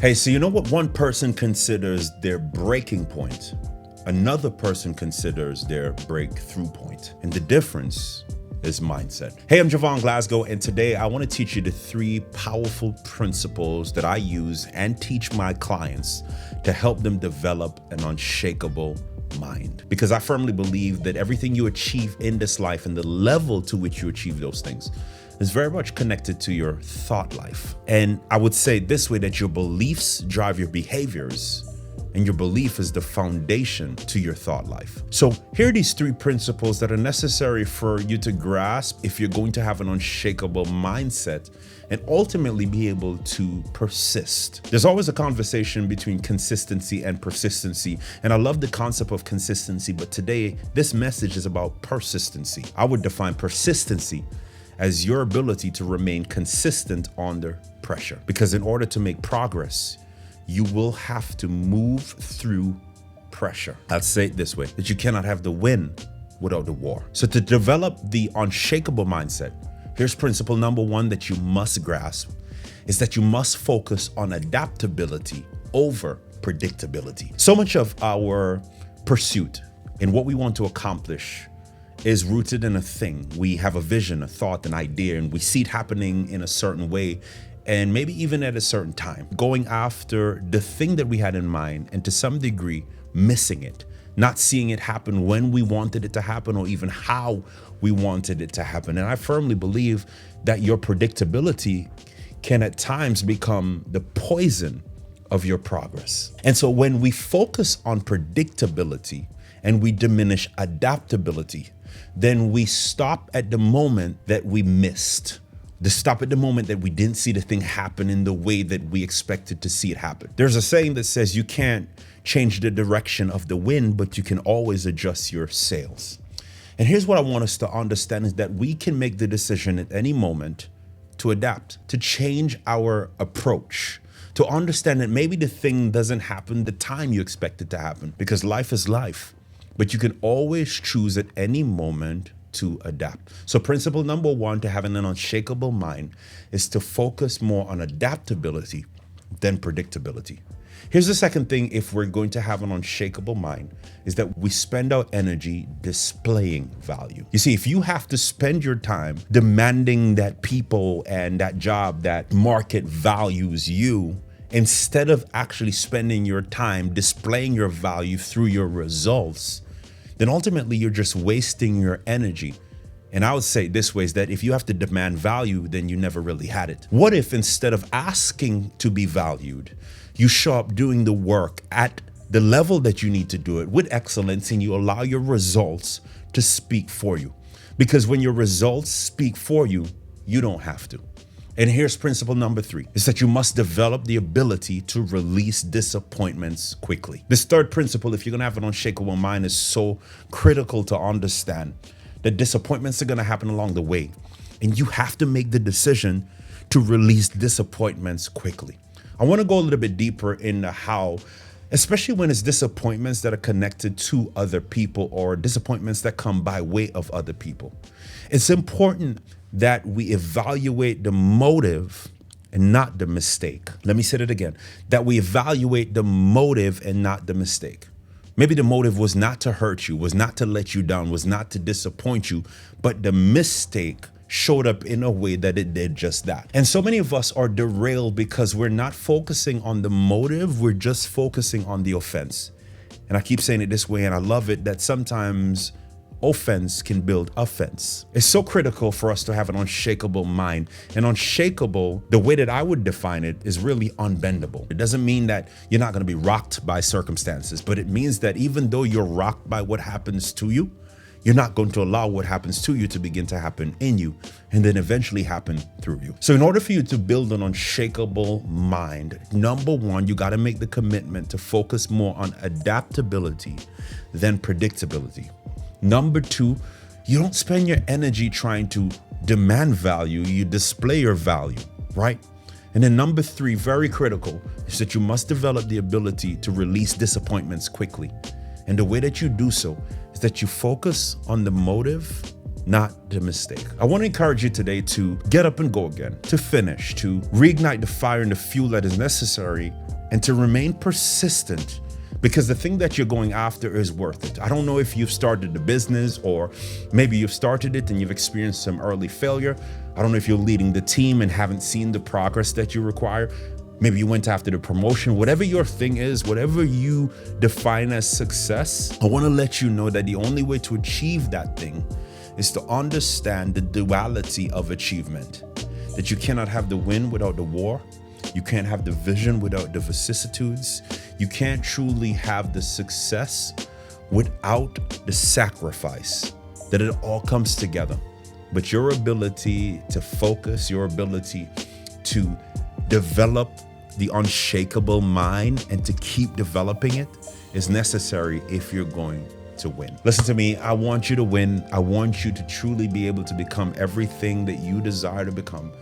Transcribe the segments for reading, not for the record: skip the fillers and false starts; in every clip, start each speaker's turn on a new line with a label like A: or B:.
A: Hey, so you know what one person considers their breaking point? Another person considers their breakthrough point. And the difference is mindset. Hey, I'm Jovan Glasgow, and today I want to teach you the 3 powerful principles that I use and teach my clients to help them develop an unshakable mind. Because I firmly believe that everything you achieve in this life and the level to which you achieve those things is very much connected to your thought life. And I would say this way, that your beliefs drive your behaviors, and your belief is the foundation to your thought life. So here are these 3 principles that are necessary for you to grasp if you're going to have an unshakable mindset and ultimately be able to persist. There's always a conversation between consistency and persistency, and I love the concept of consistency, but today this message is about persistency. I would define persistency as your ability to remain consistent under pressure. Because in order to make progress, you will have to move through pressure. I'll say it this way, that you cannot have the win without the war. So to develop the unshakable mindset, here's principle number 1 that you must grasp, is that you must focus on adaptability over predictability. So much of our pursuit and what we want to accomplish is rooted in a thing. We have a vision, a thought, an idea, and we see it happening in a certain way, and maybe even at a certain time, going after the thing that we had in mind, and to some degree missing it, not seeing it happen when we wanted it to happen or even how we wanted it to happen. And I firmly believe that your predictability can at times become the poison of your progress. And so when we focus on predictability and we diminish adaptability, then we stop at the moment that we missed. Stop at the moment that we didn't see the thing happen in the way that we expected to see it happen. There's a saying that says you can't change the direction of the wind, but you can always adjust your sails. And here's what I want us to understand, is that we can make the decision at any moment to adapt, to change our approach, to understand that maybe the thing doesn't happen the time you expect it to happen, because life is life. But you can always choose at any moment to adapt. So principle number 1 to having an unshakable mind is to focus more on adaptability than predictability. Here's the second thing, if we're going to have an unshakable mind, is that we spend our energy displaying value. You see, if you have to spend your time demanding that people and that job, that market values you, instead of actually spending your time displaying your value through your results, then ultimately you're just wasting your energy. And I would say this way, is that if you have to demand value, then you never really had it. What if instead of asking to be valued, you show up doing the work at the level that you need to do it with excellence, and you allow your results to speak for you? Because when your results speak for you, you don't have to. And here's principle number 3, is that you must develop the ability to release disappointments quickly. This third principle, if you're gonna have an unshakable mind, is so critical to understand, that disappointments are gonna happen along the way. And you have to make the decision to release disappointments quickly. I wanna go a little bit deeper into how, especially when it's disappointments that are connected to other people or disappointments that come by way of other people. It's important that we evaluate the motive and not the mistake. Let me say it again, that we evaluate the motive and not the mistake. Maybe the motive was not to hurt you, was not to let you down, was not to disappoint you, but the mistake showed up in a way that it did just that. And so many of us are derailed because we're not focusing on the motive, we're just focusing on the offense. And I keep saying it this way, and I love it, that sometimes offense can build offense. It's so critical for us to have an unshakable mind. And unshakable, the way that I would define it, is really unbendable. It doesn't mean that you're not going to be rocked by circumstances, but it means that even though you're rocked by what happens to you, you're not going to allow what happens to you to begin to happen in you and then eventually happen through you. So in order for you to build an unshakable mind, number 1, you got to make the commitment to focus more on adaptability than predictability. Number 2, you don't spend your energy trying to demand value, you display your value, right? And then number 3, very critical, is that you must develop the ability to release disappointments quickly. And the way that you do so is that you focus on the motive, not the mistake. I want to encourage you today to get up and go again, to finish, to reignite the fire and the fuel that is necessary and to remain persistent, because the thing that you're going after is worth it. I don't know if you've started a business, or maybe you've started it and you've experienced some early failure. I don't know if you're leading the team and haven't seen the progress that you require. Maybe you went after the promotion. Whatever your thing is, whatever you define as success, I want to let you know that the only way to achieve that thing is to understand the duality of achievement. That you cannot have the win without the war. You can't have the vision without the vicissitudes. You can't truly have the success without the sacrifice. That it all comes together. But your ability to focus, your ability to develop the unshakable mind and to keep developing it is necessary if you're going to win. Listen to me, I want you to win. I want you to truly be able to become everything that you desire to become.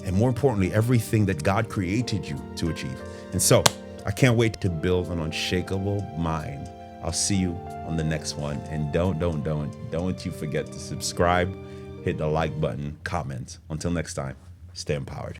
A: And more importantly, everything that God created you to achieve. And so I can't wait to build an unshakable mind. I'll see you on the next one. And don't you forget to subscribe, hit the like button, comment. Until next time, stay empowered.